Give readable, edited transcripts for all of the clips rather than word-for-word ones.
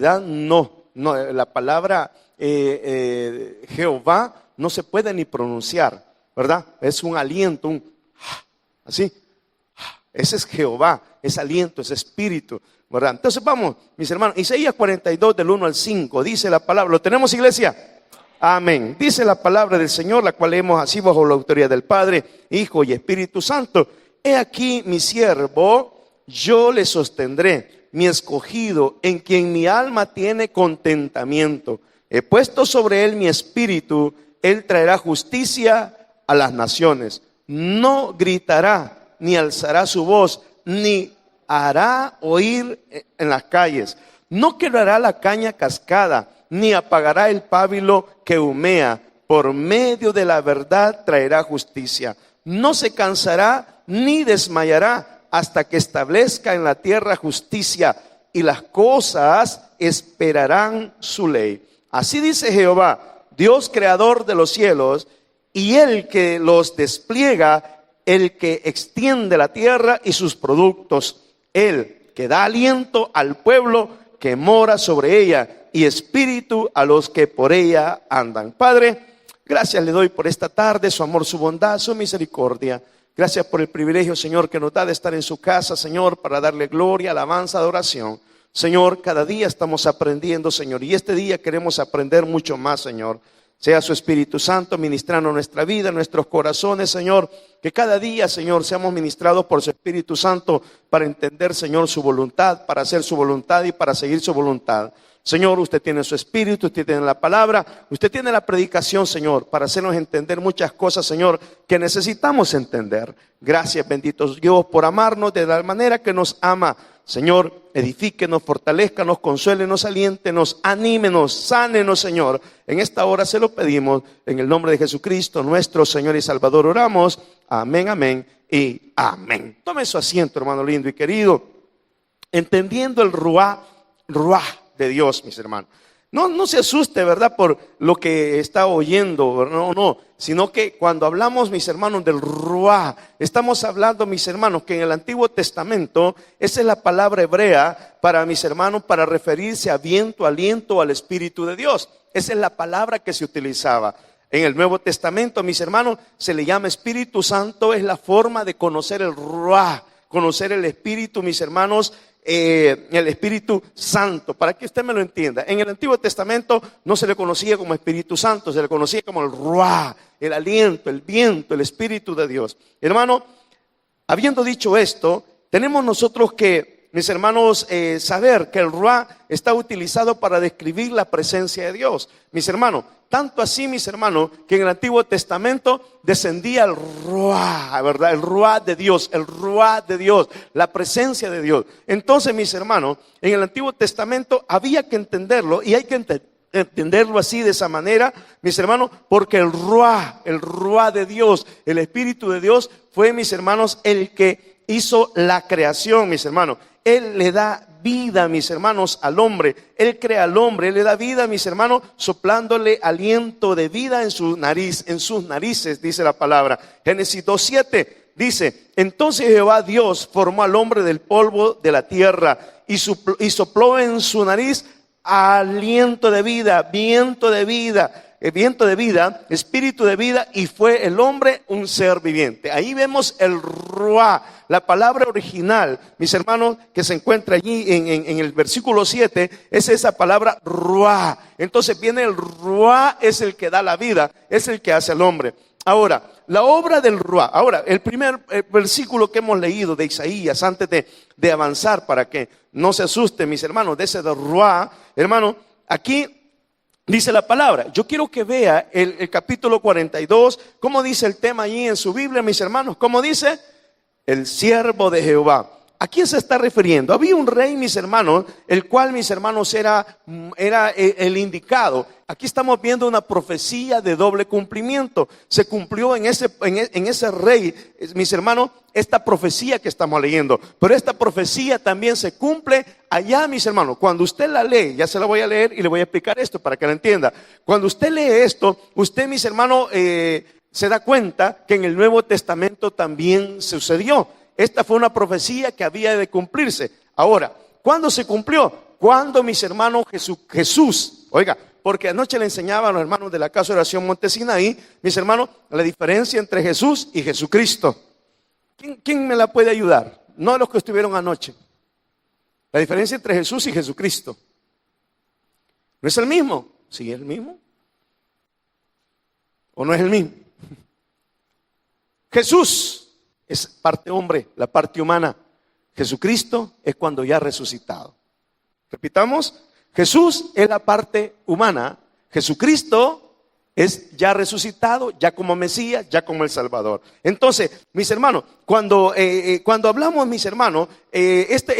realidad no, la palabra Jehová no se puede ni pronunciar, ¿verdad? Es un aliento, así. Ese es Jehová, es aliento, es espíritu, ¿verdad? Entonces vamos, mis hermanos, Isaías 42 del 1 al 5, dice la palabra. ¿Lo tenemos, iglesia? Amén. Dice la palabra del Señor, la cual leemos así bajo la autoridad del Padre, Hijo y Espíritu Santo. He aquí mi siervo, yo le sostendré, mi escogido, en quien mi alma tiene contentamiento. He puesto sobre él mi espíritu, él traerá justicia a las naciones. No gritará, ni alzará su voz, ni hará oír en las calles. No quebrará la caña cascada, ni apagará el pábilo que humea. Por medio de la verdad traerá justicia. No se cansará ni desmayará hasta que establezca en la tierra justicia, y las cosas esperarán su ley. Así dice Jehová, Dios creador de los cielos, y el que los despliega, el que extiende la tierra y sus productos, el que da aliento al pueblo que mora sobre ella, y espíritu a los que por ella andan. Padre, gracias le doy por esta tarde, su amor, su bondad, su misericordia. Gracias por el privilegio, Señor, que nos da de estar en su casa, Señor, para darle gloria, alabanza, adoración. Señor, cada día estamos aprendiendo, Señor, y este día queremos aprender mucho más, Señor. Sea su Espíritu Santo ministrando nuestra vida, nuestros corazones, Señor. Que cada día, Señor, seamos ministrados por su Espíritu Santo para entender, Señor, su voluntad, para hacer su voluntad y para seguir su voluntad. Señor, usted tiene su Espíritu, usted tiene la palabra, usted tiene la predicación, Señor, para hacernos entender muchas cosas, Señor, que necesitamos entender. Gracias, bendito Dios, por amarnos de la manera que nos ama. Señor, edifíquenos, fortalezcanos, consuélenos, aliéntenos, anímenos, sánenos, Señor. En esta hora se lo pedimos, en el nombre de Jesucristo, nuestro Señor y Salvador, oramos. Amén, amén y amén. Tome su asiento, hermano lindo y querido, entendiendo el ruá de Dios, mis hermanos. No se asuste, ¿verdad?, por lo que está oyendo, no, sino que cuando hablamos, mis hermanos, del ruá, estamos hablando, mis hermanos, que en el Antiguo Testamento, esa es la palabra hebrea para, mis hermanos, para referirse a viento, aliento, al Espíritu de Dios. Esa es la palabra que se utilizaba. En el Nuevo Testamento, mis hermanos, se le llama Espíritu Santo, es la forma de conocer el ruá, conocer el Espíritu, mis hermanos, el Espíritu Santo, para que usted me lo entienda. En el Antiguo Testamento no se le conocía como Espíritu Santo, se le conocía como el ruá, el aliento, el viento, el Espíritu de Dios. Hermano, habiendo dicho esto, tenemos nosotros que, mis hermanos, saber que el ruá está utilizado para describir la presencia de Dios. Mis hermanos, tanto así, mis hermanos, que en el Antiguo Testamento descendía el ruá, ¿verdad? El ruá de Dios, la presencia de Dios. Entonces, mis hermanos, en el Antiguo Testamento había que entenderlo, y hay que entenderlo así, de esa manera, mis hermanos, porque el ruá de Dios, el Espíritu de Dios, fue, mis hermanos, el que hizo la creación, mis hermanos. Él le da vida, mis hermanos, al hombre. Él crea al hombre, Él le da vida, mis hermanos, soplándole aliento de vida en su nariz, en sus narices, dice la palabra. Génesis 2:7 dice: entonces Jehová Dios formó al hombre del polvo de la tierra y sopló en su nariz aliento de vida, viento de vida, espíritu de vida, y fue el hombre un ser viviente. Ahí vemos el ruá, la palabra original, mis hermanos, que se encuentra allí en el versículo 7, es esa palabra ruá. Entonces viene el ruá, es el que da la vida, es el que hace al hombre. Ahora, la obra del ruá. Ahora, el primer versículo que hemos leído de Isaías, antes de avanzar, para que no se asusten, mis hermanos, de ese de ruá, hermano, aquí dice la palabra. Yo quiero que vea el capítulo 42, cómo dice el tema allí en su Biblia, mis hermanos. ¿Cómo dice? El siervo de Jehová. ¿A quién se está refiriendo? Había un rey, mis hermanos, el cual, mis hermanos, era el indicado. Aquí estamos viendo una profecía de doble cumplimiento. Se cumplió en ese rey, mis hermanos, esta profecía que estamos leyendo. Pero esta profecía también se cumple allá, mis hermanos. Cuando usted la lee, ya se la voy a leer y le voy a explicar esto para que la entienda. Cuando usted lee esto, usted, mis hermanos, se da cuenta que en el Nuevo Testamento también sucedió. Esta fue una profecía que había de cumplirse. Ahora, ¿cuándo se cumplió? cuando mis hermanos Jesús, oiga, porque anoche le enseñaba a los hermanos de la Casa de Oración Monte Sinaí, mis hermanos, la diferencia entre Jesús y Jesucristo. ¿Quién me la puede ayudar? No los que estuvieron anoche. La diferencia entre Jesús y Jesucristo. ¿No es el mismo? Sí, es el mismo. ¿O no es el mismo? Jesús es parte hombre, la parte humana. Jesucristo es cuando ya ha resucitado. Repitamos, Jesús es la parte humana, Jesucristo es ya resucitado, ya como Mesías, ya como el Salvador. Entonces, mis hermanos, cuando hablamos, mis hermanos, esta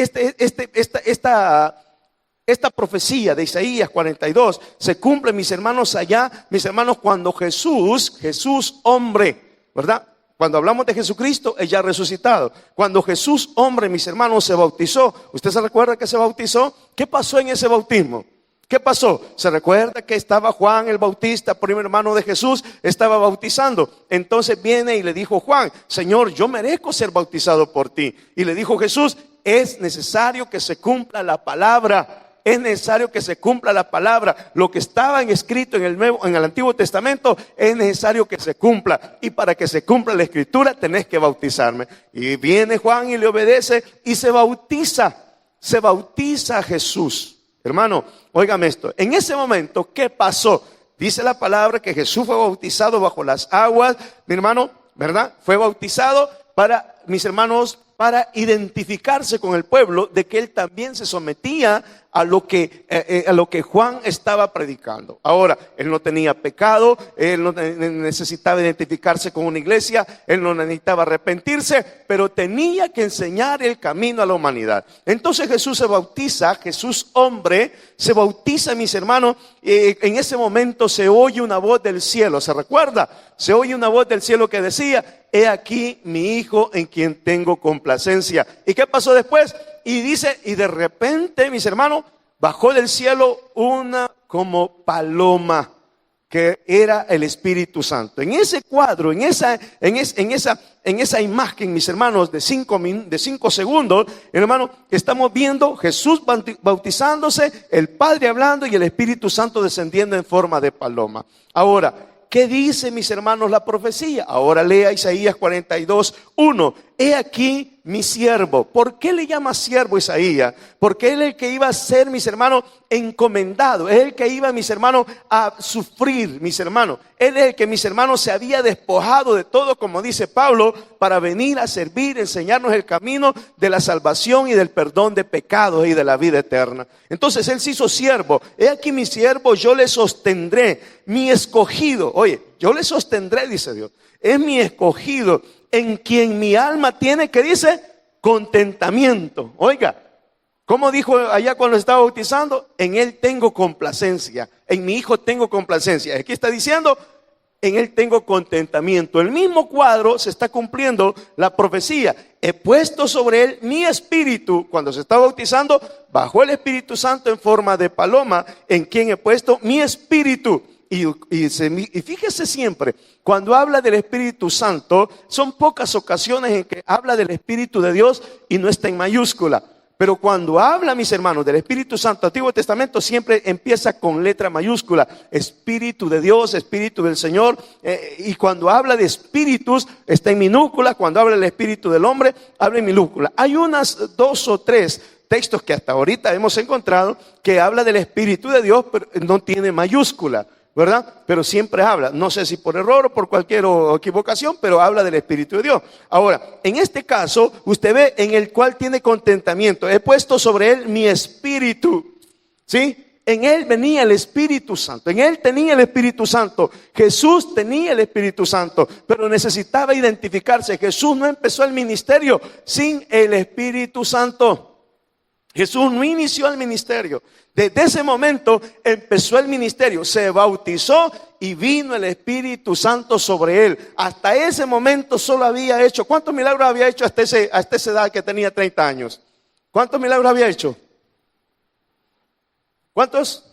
profecía de Isaías 42 se cumple, mis hermanos, allá, mis hermanos, cuando Jesús hombre, ¿verdad? Cuando hablamos de Jesucristo, es ya resucitado. Cuando Jesús, hombre, mis hermanos, se bautizó. ¿Usted se recuerda que se bautizó? ¿Qué pasó en ese bautismo? ¿Qué pasó? Se recuerda que estaba Juan el Bautista, primer hermano de Jesús, estaba bautizando. Entonces viene y le dijo Juan, Señor, yo merezco ser bautizado por ti. Y le dijo Jesús, es necesario que se cumpla la palabra. Es necesario que se cumpla la palabra. Lo que estaba escrito en el Antiguo Testamento es necesario que se cumpla. Y para que se cumpla la escritura tenés que bautizarme. Y viene Juan y le obedece y se bautiza. Se bautiza a Jesús. Hermano, óigame esto. En ese momento, ¿qué pasó? Dice la palabra que Jesús fue bautizado bajo las aguas. Mi hermano, ¿verdad? Fue bautizado para, mis hermanos, para identificarse con el pueblo de que él también se sometía a lo que Juan estaba predicando. Ahora, él no tenía pecado, él no necesitaba identificarse con una iglesia, él no necesitaba arrepentirse, pero tenía que enseñar el camino a la humanidad. Entonces Jesús se bautiza, Jesús hombre, se bautiza, mis hermanos. En ese momento se oye una voz del cielo, ¿se recuerda? Se oye una voz del cielo que decía, he aquí mi hijo en quien tengo complacencia. ¿Y qué pasó después? Y dice, y de repente, mis hermanos, bajó del cielo una como paloma, que era el Espíritu Santo. En ese cuadro, en esa imagen, mis hermanos, de 5 segundos, hermano, estamos viendo Jesús bautizándose, el Padre hablando y el Espíritu Santo descendiendo en forma de paloma. Ahora, ¿qué dice, mis hermanos, la profecía? Ahora lea Isaías 42:1. He aquí mi siervo. ¿Por qué le llama siervo Isaías? Porque él es el que iba a ser, mis hermanos, encomendado. Es el que iba, mis hermanos, a sufrir, mis hermanos. Él es el que, mis hermanos, se había despojado de todo, como dice Pablo, para venir a servir, enseñarnos el camino de la salvación y del perdón de pecados y de la vida eterna. Entonces él se hizo siervo. He aquí mi siervo, yo le sostendré, mi escogido. Oye, yo le sostendré, dice Dios. Es mi escogido, en quien mi alma tiene, ¿qué dice? Contentamiento. Oiga, ¿cómo dijo allá cuando estaba bautizando? En él tengo complacencia, en mi hijo tengo complacencia. Aquí está diciendo, en él tengo contentamiento. El mismo cuadro se está cumpliendo la profecía. He puesto sobre él mi espíritu. Cuando se está bautizando, bajó el Espíritu Santo en forma de paloma, en quien he puesto mi espíritu. Y fíjese siempre, cuando habla del Espíritu Santo, son pocas ocasiones en que habla del Espíritu de Dios y no está en mayúscula. Pero cuando habla, mis hermanos, del Espíritu Santo, Antiguo Testamento siempre empieza con letra mayúscula. Espíritu de Dios, Espíritu del Señor. Y cuando habla de espíritus, está en minúscula. Cuando habla del Espíritu del hombre, habla en minúscula. Hay unas 2 o 3 textos que hasta ahorita hemos encontrado que habla del Espíritu de Dios, pero no tiene mayúscula, ¿verdad? Pero siempre habla, no sé si por error o por cualquier equivocación, pero habla del Espíritu de Dios. Ahora, en este caso, usted ve en el cual tiene contentamiento. He puesto sobre él mi espíritu, ¿sí? En él venía el Espíritu Santo, en él tenía el Espíritu Santo. Jesús tenía el Espíritu Santo, pero necesitaba identificarse. Jesús no empezó el ministerio sin el Espíritu Santo. Jesús no inició el ministerio. Desde ese momento empezó el ministerio, se bautizó y vino el Espíritu Santo sobre él. Hasta ese momento solo había hecho, ¿cuántos milagros había hecho hasta esa edad que tenía 30 años? ¿Cuántos milagros había hecho? ¿Cuántos?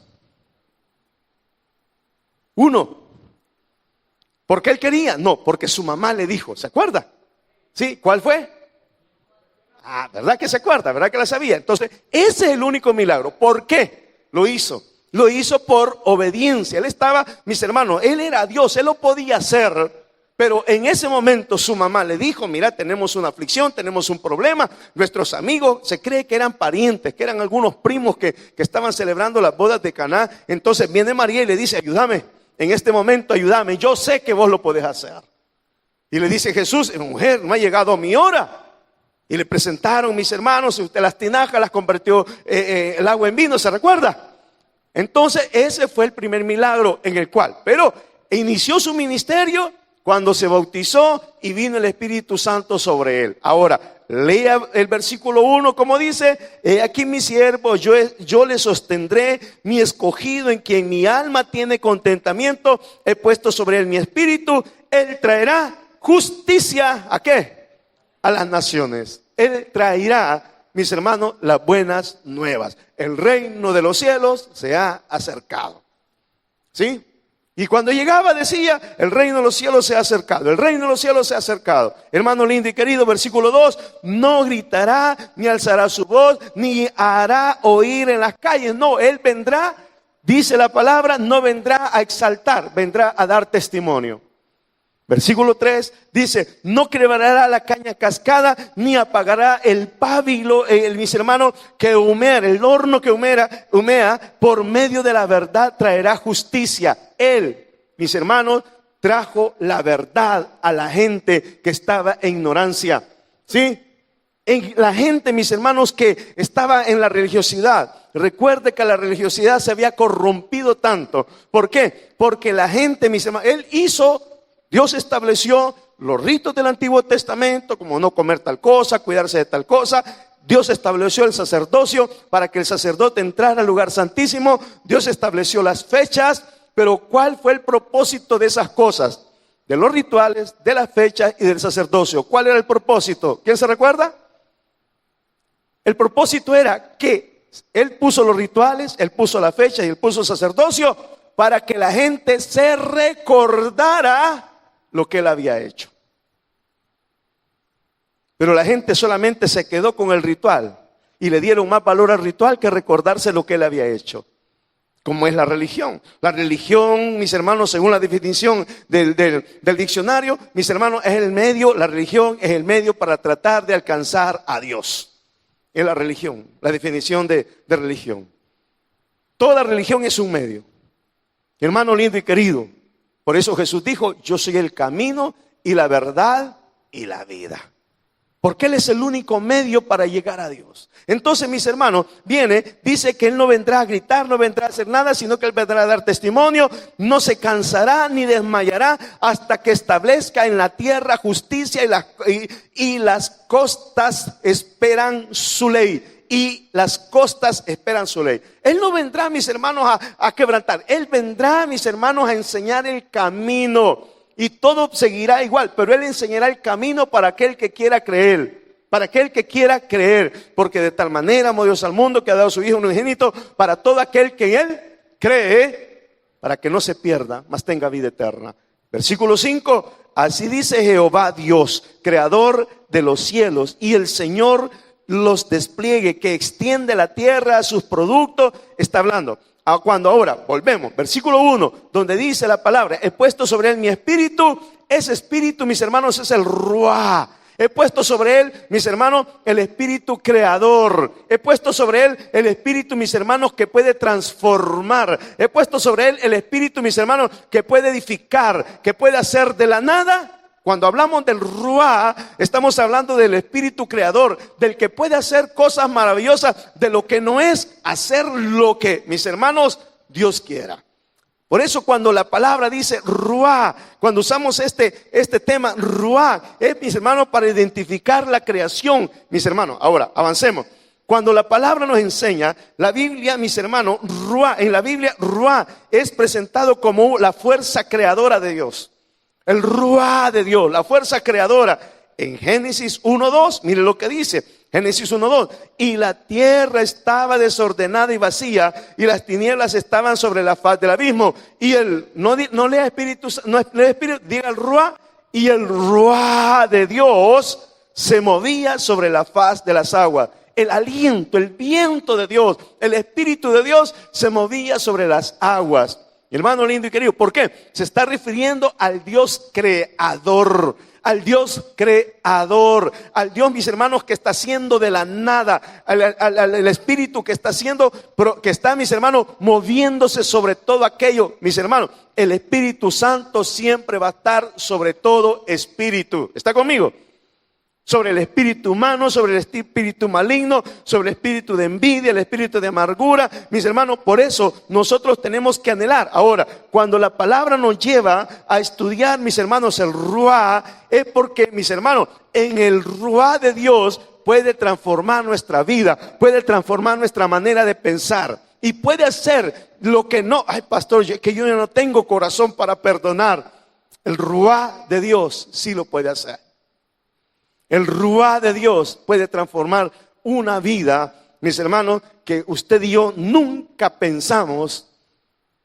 1. ¿Por qué él quería? No, porque su mamá le dijo, ¿se acuerda? ¿Sí? ¿Cuál fue? ¿Verdad que se acuerda? ¿Verdad que la sabía? Entonces, ese es el único milagro. ¿Por qué lo hizo? Lo hizo por obediencia. Él estaba, mis hermanos, él era Dios, él lo podía hacer. Pero en ese momento su mamá le dijo, mira, tenemos una aflicción, tenemos un problema. Nuestros amigos se cree que eran parientes, que eran algunos primos que estaban celebrando las bodas de Caná. Entonces viene María y le dice, ayúdame, en este momento ayúdame, yo sé que vos lo podés hacer. Y le dice Jesús, mujer, no ha llegado mi hora. Y le presentaron, mis hermanos, usted las tinajas las convirtió el agua en vino, ¿se recuerda? Entonces ese fue el primer milagro en el cual, pero inició su ministerio cuando se bautizó y vino el Espíritu Santo sobre él. Ahora, lea el versículo 1 como dice, he aquí mi siervo, yo le sostendré, mi escogido en quien mi alma tiene contentamiento, he puesto sobre él mi espíritu, él traerá justicia, ¿a qué? A las naciones. Él traerá, mis hermanos, las buenas nuevas. El reino de los cielos se ha acercado. ¿Sí? Y cuando llegaba decía, el reino de los cielos se ha acercado, el reino de los cielos se ha acercado. Hermano lindo y querido, versículo 2, no gritará, ni alzará su voz, ni hará oír en las calles. No, él vendrá, dice la palabra, no vendrá a exaltar, vendrá a dar testimonio. Versículo 3 dice, no quebrará la caña cascada, ni apagará el pábilo, mis hermanos, que humea, el horno que humea, por medio de la verdad traerá justicia. Él, mis hermanos, trajo la verdad a la gente que estaba en ignorancia. ¿Sí? La gente, mis hermanos, que estaba en la religiosidad. Recuerde que la religiosidad se había corrompido tanto. ¿Por qué? Porque la gente, mis hermanos, Dios estableció los ritos del Antiguo Testamento, como no comer tal cosa, cuidarse de tal cosa. Dios estableció el sacerdocio para que el sacerdote entrara al lugar santísimo. Dios estableció las fechas, pero ¿cuál fue el propósito de esas cosas? De los rituales, de las fechas y del sacerdocio. ¿Cuál era el propósito? ¿Quién se recuerda? El propósito era que Él puso los rituales, Él puso la fecha y Él puso el sacerdocio para que la gente se recordara lo que él había hecho. Pero la gente solamente se quedó con el ritual y le dieron más valor al ritual que recordarse lo que él había hecho. Como es la religión. La religión, mis hermanos, según la definición del diccionario, mis hermanos, es el medio, la religión es el medio para tratar de alcanzar a Dios. Es la religión, la definición de religión. Toda religión es un medio. Hermano lindo y querido, por eso Jesús dijo, yo soy el camino y la verdad y la vida. Porque Él es el único medio para llegar a Dios. Entonces, mis hermanos, dice que Él no vendrá a gritar, no vendrá a hacer nada, sino que Él vendrá a dar testimonio, no se cansará ni desmayará hasta que establezca en la tierra justicia y las costas esperan su ley. Y las costas esperan su ley. Él no vendrá, mis hermanos, a quebrantar. Él vendrá, mis hermanos, a enseñar el camino. Y todo seguirá igual, pero Él enseñará el camino para aquel que quiera creer. Para aquel que quiera creer. Porque de tal manera amó Dios al mundo que ha dado a su Hijo unigénito para todo aquel que en Él cree, para que no se pierda, mas tenga vida eterna. Versículo 5. Así dice Jehová Dios, creador de los cielos, y el Señor los despliegue, que extiende la tierra a sus productos. Está hablando. Cuando ahora volvemos, versículo 1, donde dice la palabra, he puesto sobre él mi espíritu. Ese espíritu, mis hermanos, es el Ruá. He puesto sobre él, mis hermanos, el espíritu creador. He puesto sobre él el espíritu, mis hermanos, que puede transformar. He puesto sobre él el espíritu, mis hermanos, que puede edificar, que puede hacer de la nada. Cuando hablamos del Ruá, estamos hablando del espíritu creador, del que puede hacer cosas maravillosas, de lo que no es hacer lo que, mis hermanos, Dios quiera. Por eso cuando la palabra dice Ruá, cuando usamos este tema Ruá, es, mis hermanos, para identificar la creación, mis hermanos. Ahora, avancemos. Cuando la palabra nos enseña, la Biblia, mis hermanos, Ruá, en la Biblia Ruá es presentado como la fuerza creadora de Dios. El Ruá de Dios, la fuerza creadora. En Génesis 1:2, mire lo que dice. Génesis 1:2. Y la tierra estaba desordenada y vacía, y las tinieblas estaban sobre la faz del abismo. Y no lea espíritu, diga el Ruá. Y el Ruá de Dios se movía sobre la faz de las aguas. El aliento, el viento de Dios, el Espíritu de Dios se movía sobre las aguas. Mi hermano lindo y querido, ¿por qué? Se está refiriendo al Dios creador. Al Dios creador, al Dios, mis hermanos, que está haciendo de la nada, al Espíritu que está haciendo, que está, mis hermanos, moviéndose sobre todo aquello. Mis hermanos, el Espíritu Santo siempre va a estar sobre todo espíritu. ¿Está conmigo? Sobre el espíritu humano, sobre el espíritu maligno, sobre el espíritu de envidia, el espíritu de amargura. Mis hermanos, por eso nosotros tenemos que anhelar. Ahora, cuando la palabra nos lleva a estudiar, mis hermanos, el Ruá, es porque, mis hermanos, en el Ruá de Dios puede transformar nuestra vida, puede transformar nuestra manera de pensar y puede hacer lo que no, ay pastor, que yo no tengo corazón para perdonar. El Ruá de Dios sí lo puede hacer. El Ruá de Dios puede transformar una vida, mis hermanos, que usted y yo nunca pensamos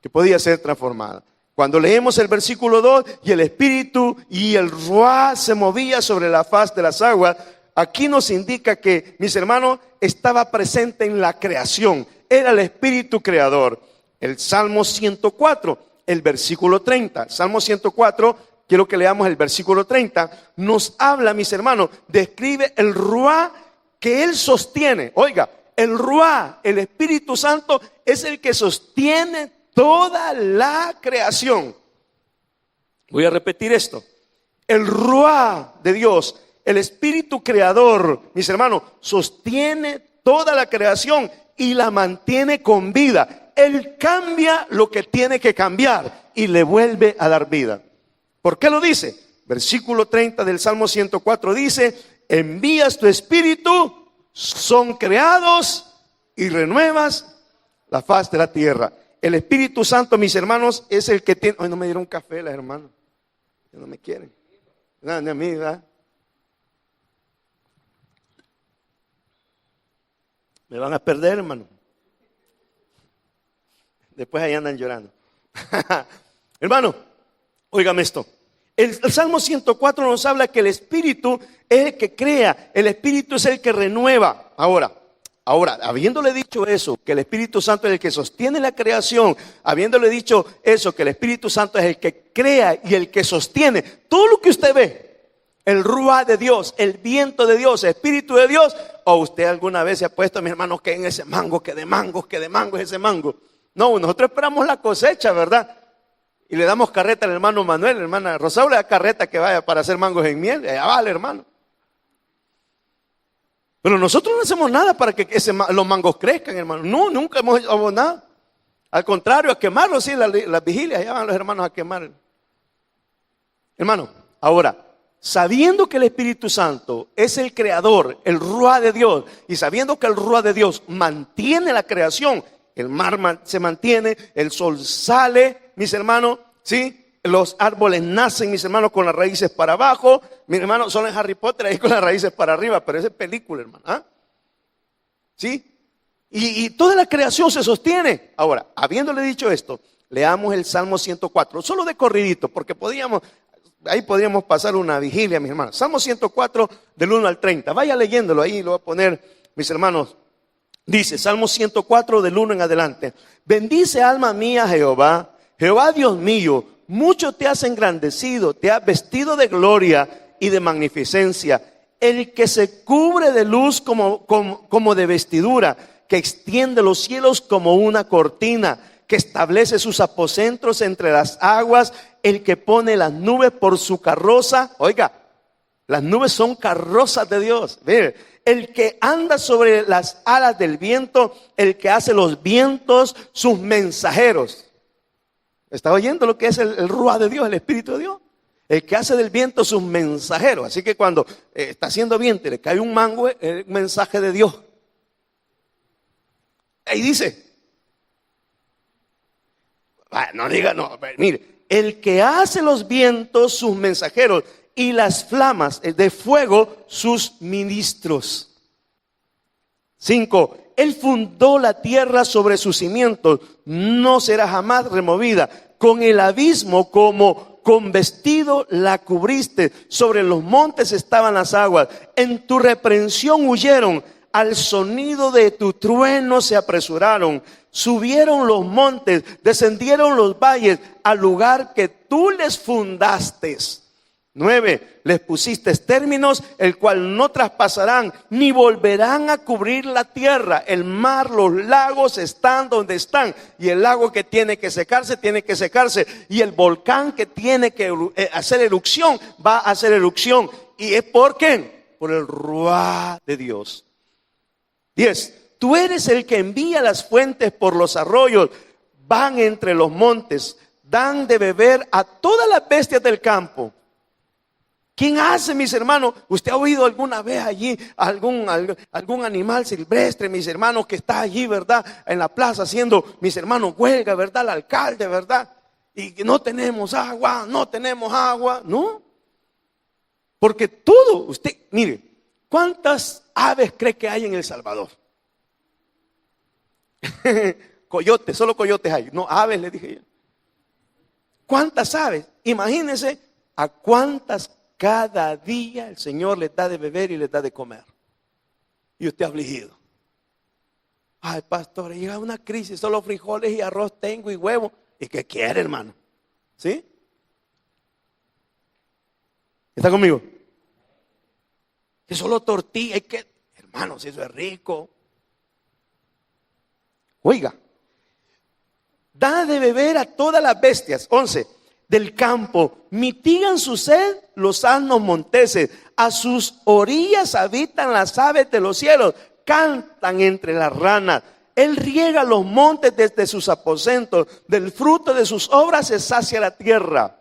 que podía ser transformada. Cuando leemos el versículo 2, y el Espíritu y el Ruá se movía sobre la faz de las aguas, aquí nos indica que, mis hermanos, estaba presente en la creación. Era el Espíritu creador. El Salmo 104, el versículo 30. Salmo 104, quiero que leamos el versículo 30. Nos habla, mis hermanos, describe el Ruá que Él sostiene. Oiga, el Ruá, el Espíritu Santo, es el que sostiene toda la creación. Voy a repetir esto. El Ruá de Dios, el Espíritu creador, mis hermanos, sostiene toda la creación y la mantiene con vida. Él cambia lo que tiene que cambiar y le vuelve a dar vida. ¿Por qué lo dice? Versículo 30 del Salmo 104 dice: envías tu espíritu, son creados y renuevas la faz de la tierra. El Espíritu Santo, mis hermanos, es el que tiene... Hoy no me dieron café las hermanas, no me quieren. No, ni a mí, ¿verdad? Me van a perder, hermano. Después ahí andan llorando. Hermano, óigame esto. El Salmo 104 nos habla que el Espíritu es el que crea, el Espíritu es el que renueva. Ahora, habiéndole dicho eso, que el Espíritu Santo es el que sostiene la creación, habiéndole dicho eso, que el Espíritu Santo es el que crea y el que sostiene todo lo que usted ve, el Ruá de Dios, el viento de Dios, el Espíritu de Dios, o usted alguna vez se ha puesto, mis hermanos, que en ese mango, que de mango es ese mango. No, nosotros esperamos la cosecha, ¿verdad? Y le damos carreta al hermano Manuel, hermana Rosaura, le da carreta que vaya para hacer mangos en miel. Ya vale, hermano. Pero nosotros no hacemos nada para que los mangos crezcan, hermano. No, nunca hemos hecho nada. Al contrario, a quemarlos, sí, las vigilias, allá van los hermanos a quemar. Hermano, ahora, sabiendo que el Espíritu Santo es el creador, el Ruá de Dios, y sabiendo que el Ruá de Dios mantiene la creación, el mar se mantiene, el sol sale, mis hermanos, ¿sí? Los árboles nacen, mis hermanos, con las raíces para abajo. Mis hermanos, son en Harry Potter ahí con las raíces para arriba, pero esa es película, hermano. ¿Ah? ¿Sí? Y toda la creación se sostiene. Ahora, habiéndole dicho esto, leamos el Salmo 104, solo de corridito, porque ahí podríamos pasar una vigilia, mis hermanos. Salmo 104 del 1 al 30. Vaya leyéndolo ahí, lo voy a poner, mis hermanos. Dice, Salmo 104 del 1 en adelante: bendice alma mía Jehová, Jehová Dios mío, mucho te has engrandecido, te has vestido de gloria y de magnificencia. El que se cubre de luz como de vestidura, que extiende los cielos como una cortina, que establece sus aposentos entre las aguas, el que pone las nubes por su carroza. Oiga, las nubes son carrozas de Dios. Mire, el que anda sobre las alas del viento, el que hace los vientos sus mensajeros. ¿Está oyendo lo que es el Ruá de Dios, el Espíritu de Dios? El que hace del viento sus mensajeros. Así que cuando está haciendo viento y le cae un mango, es el mensaje de Dios. Ahí dice. No diga, no, mire. El que hace los vientos sus mensajeros y las flamas de fuego sus ministros. 5. Él fundó la tierra sobre sus cimientos, no será jamás removida. Con el abismo como con vestido la cubriste, sobre los montes estaban las aguas. En tu reprensión huyeron, al sonido de tu trueno se apresuraron. Subieron los montes, descendieron los valles, al lugar que tú les fundaste. 9, les pusiste términos, el cual no traspasarán, ni volverán a cubrir la tierra. El mar, los lagos están donde están. Y el lago que tiene que secarse, tiene que secarse. Y el volcán que tiene que hacer erupción, va a hacer erupción. ¿Y es por qué? Por el ruá de Dios. 10, tú eres el que envía las fuentes por los arroyos, van entre los montes, dan de beber a todas las bestias del campo. ¿Quién hace, mis hermanos? ¿Usted ha oído alguna vez allí algún animal silvestre, mis hermanos, que está allí, verdad, en la plaza haciendo, mis hermanos, huelga, verdad, el alcalde, verdad? Y que no tenemos agua, ¿no? Porque todo, usted, mire, ¿cuántas aves cree que hay en El Salvador? Coyotes, solo coyotes hay, no, aves le dije yo. ¿Cuántas aves? Imagínense a cuántas cada día el Señor les da de beber y les da de comer. Y usted afligido. Ay, pastor, llega una crisis, solo frijoles y arroz tengo y huevo. ¿Y qué quiere, hermano? ¿Sí? ¿Está conmigo? Que solo tortilla, hermano, si eso es rico. Oiga, da de beber a todas las bestias. 11, del campo, mitigan su sed los asnos monteses, a sus orillas habitan las aves de los cielos, cantan entre las ranas. Él riega los montes desde sus aposentos, del fruto de sus obras se sacia la tierra.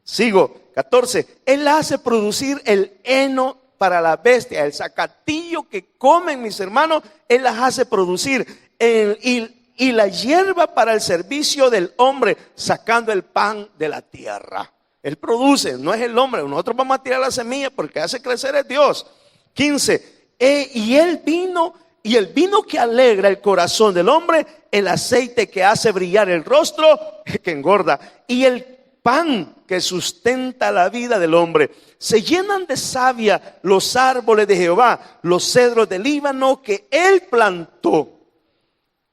Sigo, 14, él hace producir el heno para la bestia, el zacatillo que comen mis hermanos, él las hace producir, y la hierba para el servicio del hombre, sacando el pan de la tierra. Él produce, no es el hombre. Nosotros vamos a tirar la semilla porque hace crecer es Dios. 15, y el vino que alegra el corazón del hombre, el aceite que hace brillar el rostro, que engorda, y el pan que sustenta la vida del hombre. Se llenan de savia los árboles de Jehová, los cedros del Líbano que él plantó.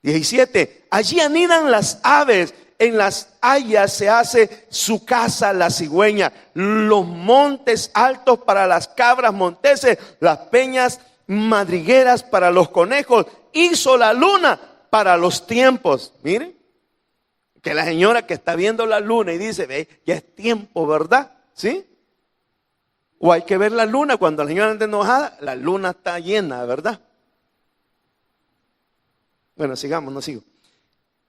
17, allí anidan las aves, en las hayas se hace su casa la cigüeña, los montes altos para las cabras monteses, las peñas madrigueras para los conejos, hizo la luna para los tiempos. Miren, que la señora que está viendo la luna y dice, ve, ya es tiempo, ¿verdad? ¿Sí? O hay que ver la luna cuando la señora anda enojada, la luna está llena, ¿verdad? Bueno, sigamos, no sigo.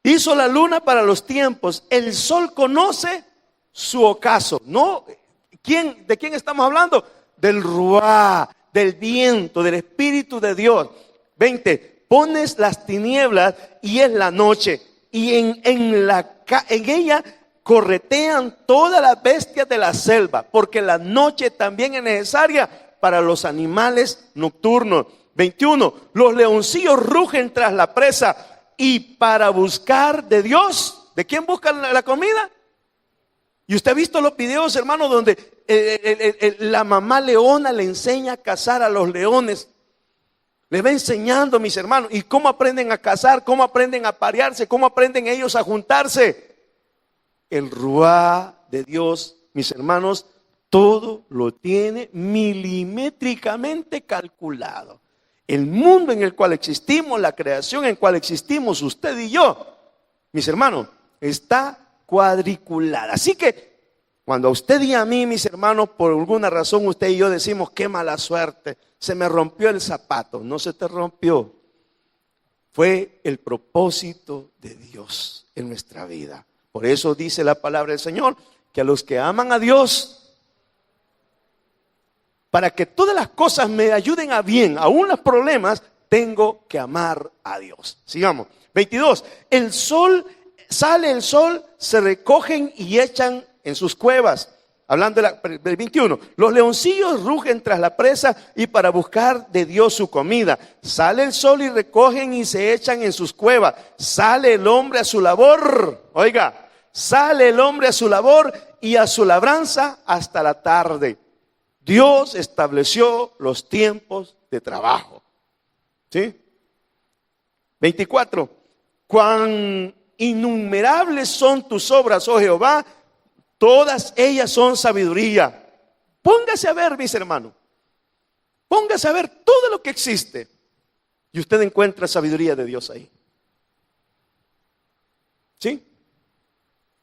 Hizo la luna para los tiempos, el sol conoce su ocaso. ¿No? ¿De quién estamos hablando? Del ruá, del viento, del Espíritu de Dios. 20, pones las tinieblas y es la noche, y en ella corretean todas las bestias de la selva, porque la noche también es necesaria para los animales nocturnos. 21, los leoncillos rugen tras la presa, y para buscar de Dios, ¿de quién buscan la comida? Y usted ha visto los videos, hermano, donde la mamá leona le enseña a cazar a los leones. Les va enseñando, mis hermanos, y cómo aprenden a cazar, cómo aprenden a parearse, cómo aprenden ellos a juntarse. El ruá de Dios, mis hermanos, todo lo tiene milimétricamente calculado. El mundo en el cual existimos, la creación en la cual existimos, usted y yo, mis hermanos, está cuadriculada. Así que cuando a usted y a mí, mis hermanos, por alguna razón usted y yo decimos, qué mala suerte, se me rompió el zapato. No se te rompió. Fue el propósito de Dios en nuestra vida. Por eso dice la palabra del Señor, que a los que aman a Dios, para que todas las cosas me ayuden a bien, aún los problemas, tengo que amar a Dios. Sigamos. 22. Sale el sol, se recogen y echan en sus cuevas. Hablando del 21. Los leoncillos rugen tras la presa y para buscar de Dios su comida. Sale el sol y recogen y se echan en sus cuevas. Sale el hombre a su labor. Oiga, Sale el hombre a su labor y a su labranza hasta la tarde. Dios estableció los tiempos de trabajo. ¿Sí? 24. Cuán innumerables son tus obras, oh Jehová, todas ellas son sabiduría. Póngase a ver, mis hermanos. Póngase a ver todo lo que existe. Y usted encuentra sabiduría de Dios ahí. ¿Sí?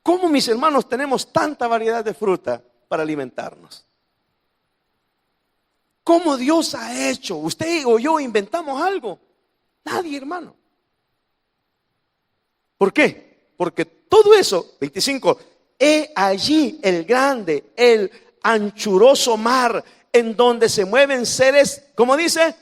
¿Cómo, mis hermanos, tenemos tanta variedad de fruta para alimentarnos? ¿Cómo Dios ha hecho? Usted o yo inventamos algo. Nadie, hermano. ¿Por qué? Porque todo eso, 25, he allí el grande, el anchuroso mar, en donde se mueven seres, ¿cómo dice?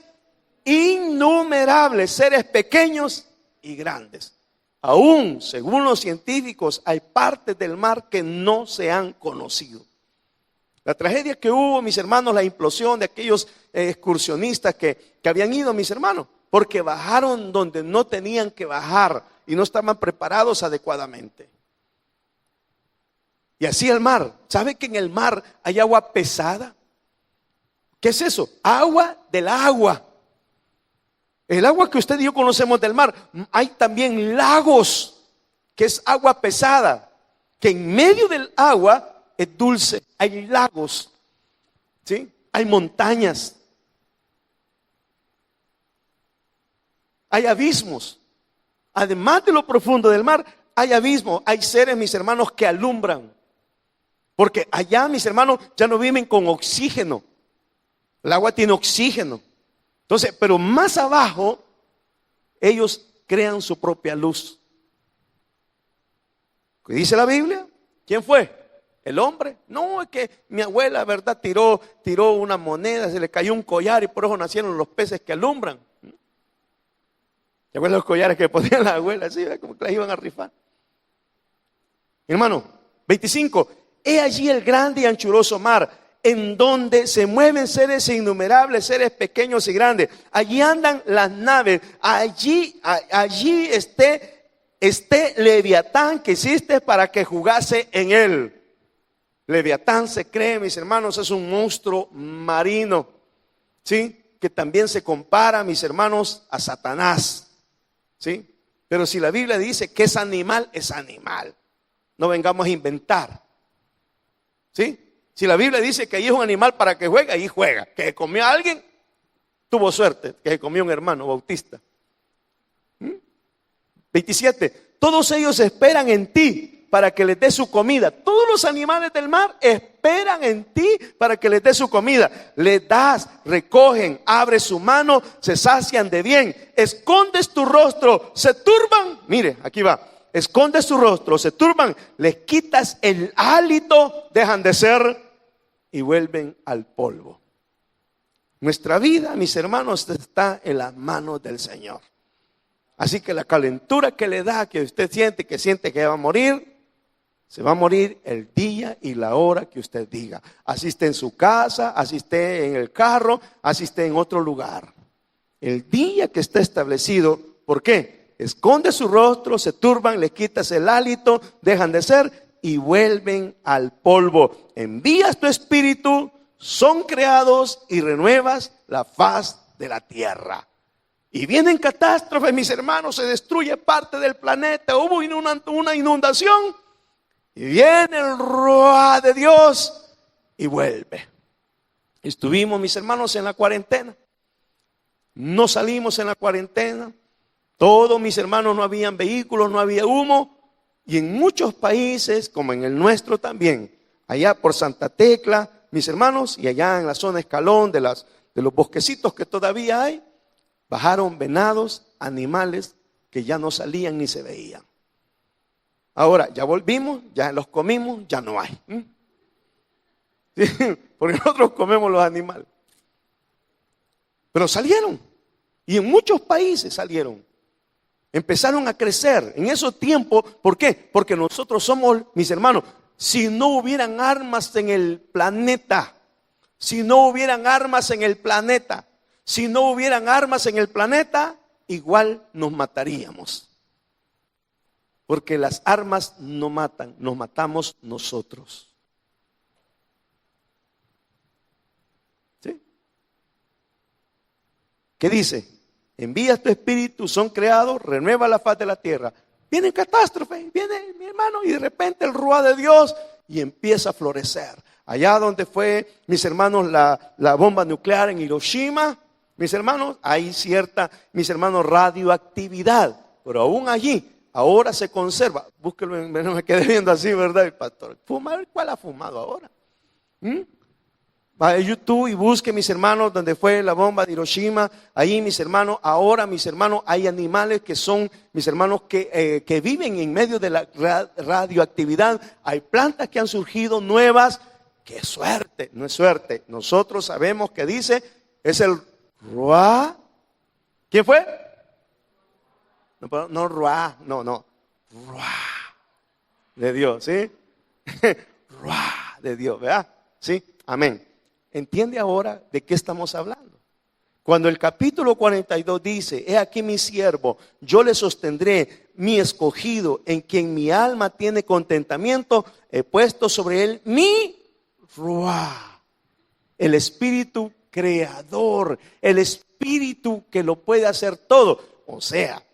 Innumerables, seres pequeños y grandes. Aún, según los científicos, hay partes del mar que no se han conocido. La tragedia que hubo, mis hermanos, la implosión de aquellos excursionistas que habían ido, mis hermanos, porque bajaron donde no tenían que bajar y no estaban preparados adecuadamente. Y así el mar. ¿Sabe que en el mar hay agua pesada? ¿Qué es eso? Agua del agua. El agua que usted y yo conocemos del mar. Hay también lagos, que es agua pesada, que en medio del agua es dulce. Hay lagos, ¿sí? Hay montañas. Hay abismos. Además de lo profundo del mar, hay abismos. Hay seres, mis hermanos, que alumbran. Porque allá, mis hermanos, ya no viven con oxígeno. El agua tiene oxígeno. Entonces, pero más abajo, ellos crean su propia luz. ¿Qué dice la Biblia? ¿Quién fue? ¿El hombre? No, es que mi abuela, ¿verdad? Tiró una moneda, se le cayó un collar y por eso nacieron los peces que alumbran. ¿Te acuerdas los collares que ponían las abuelas? Sí, como que las iban a rifar. Hermano, 25. He allí el grande y anchuroso mar, en donde se mueven seres innumerables, seres pequeños y grandes. Allí andan las naves. Allí esté Leviatán que hiciste para que jugase en él. Leviatán se cree, mis hermanos, es un monstruo marino, ¿sí? Que también se compara, mis hermanos, a Satanás, ¿sí? Pero si la Biblia dice que es animal, es animal. No vengamos a inventar, ¿sí? Si la Biblia dice que ahí es un animal para que juegue, ahí juega. Que se comió a alguien, tuvo suerte, que se comió un hermano bautista. 27. Todos ellos esperan en ti para que les dé su comida. Todos los animales del mar esperan en ti para que les dé su comida. Les das, recogen, abres su mano, se sacian de bien. Escondes tu rostro, se turban. Mire, aquí va. Escondes tu rostro, se turban, les quitas el hálito, dejan de ser y vuelven al polvo. Nuestra vida, mis hermanos, está en las manos del Señor. Así que la calentura que le da, que usted siente que va a morir, se va a morir el día y la hora que usted diga. Así esté en su casa, así esté en el carro, así esté en otro lugar. El día que está establecido, ¿por qué? Esconde su rostro, se turban, les quitas el hálito, dejan de ser y vuelven al polvo. Envías tu espíritu, son creados y renuevas la faz de la tierra. Y vienen catástrofes, mis hermanos, se destruye parte del planeta, hubo una inundación y viene el ruá de Dios y vuelve. Estuvimos, mis hermanos, en la cuarentena. No salimos en la cuarentena. Todos, mis hermanos, no habían vehículos, no había humo. Y en muchos países, como en el nuestro también, allá por Santa Tecla, mis hermanos, y allá en la zona Escalón de los bosquecitos que todavía hay, bajaron venados, animales que ya no salían ni se veían. Ahora, ya volvimos, ya los comimos, ya no hay. ¿Sí? Porque nosotros comemos los animales. Pero salieron. Y en muchos países salieron. Empezaron a crecer en esos tiempos. ¿Por qué? Porque nosotros somos, mis hermanos, si no hubieran armas en el planeta, si no hubieran armas en el planeta, igual nos mataríamos. Porque las armas no matan, nos matamos nosotros. ¿Sí? ¿Qué dice? Envías tu espíritu, son creados, renueva la faz de la tierra. Viene catástrofe, viene mi hermano, y de repente el ruá de Dios y empieza a florecer. Allá donde fue, mis hermanos, la bomba nuclear en Hiroshima, mis hermanos, hay cierta, mis hermanos, radioactividad, pero aún allí, ahora se conserva. Búsquelo, no me quedé viendo así, ¿verdad? El pastor, ¿fumar? ¿Cuál ha fumado ahora? Va a YouTube y busque, mis hermanos, donde fue la bomba de Hiroshima. Ahí, mis hermanos, ahora, mis hermanos, hay animales que son, mis hermanos, que viven en medio de la radioactividad. Hay plantas que han surgido nuevas. ¡Qué suerte! No es suerte. Nosotros sabemos que dice, es el Ruá. ¿Quién fue? No Ruá, no. Ruá de Dios, ¿sí? Ruá de Dios, ¿verdad? ¿Sí? Amén. ¿Entiende ahora de qué estamos hablando? Cuando el capítulo 42 dice, he aquí mi siervo, yo le sostendré, mi escogido, en quien mi alma tiene contentamiento, he puesto sobre él mi Ruá, el espíritu creador, el espíritu que lo puede hacer todo. O sea,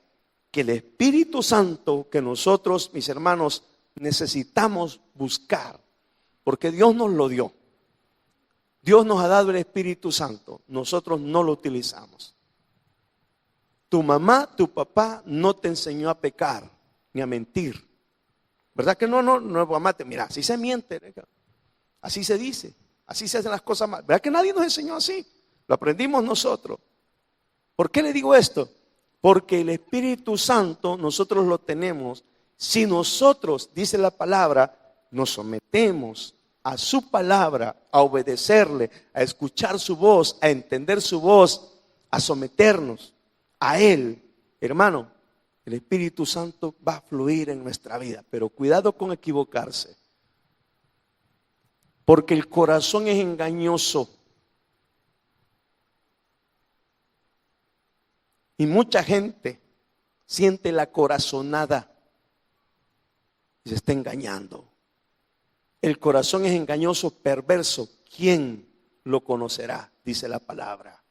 que el Espíritu Santo que nosotros, mis hermanos, necesitamos buscar, porque Dios nos lo dio. Dios nos ha dado el Espíritu Santo, nosotros no lo utilizamos. Tu mamá, tu papá no te enseñó a pecar ni a mentir. ¿Verdad que no, mamá? Mira, así se miente, así se dice, así se hacen las cosas mal. ¿Verdad que nadie nos enseñó así? Lo aprendimos nosotros. ¿Por qué le digo esto? Porque el Espíritu Santo nosotros lo tenemos. Si nosotros, dice la palabra, nos sometemos a su palabra, a obedecerle, a escuchar su voz, a entender su voz, a someternos a Él, hermano, el Espíritu Santo va a fluir en nuestra vida. Pero cuidado con equivocarse, porque el corazón es engañoso. Y mucha gente siente la corazonada y se está engañando. El corazón es engañoso, perverso. ¿Quién lo conocerá? Dice la palabra.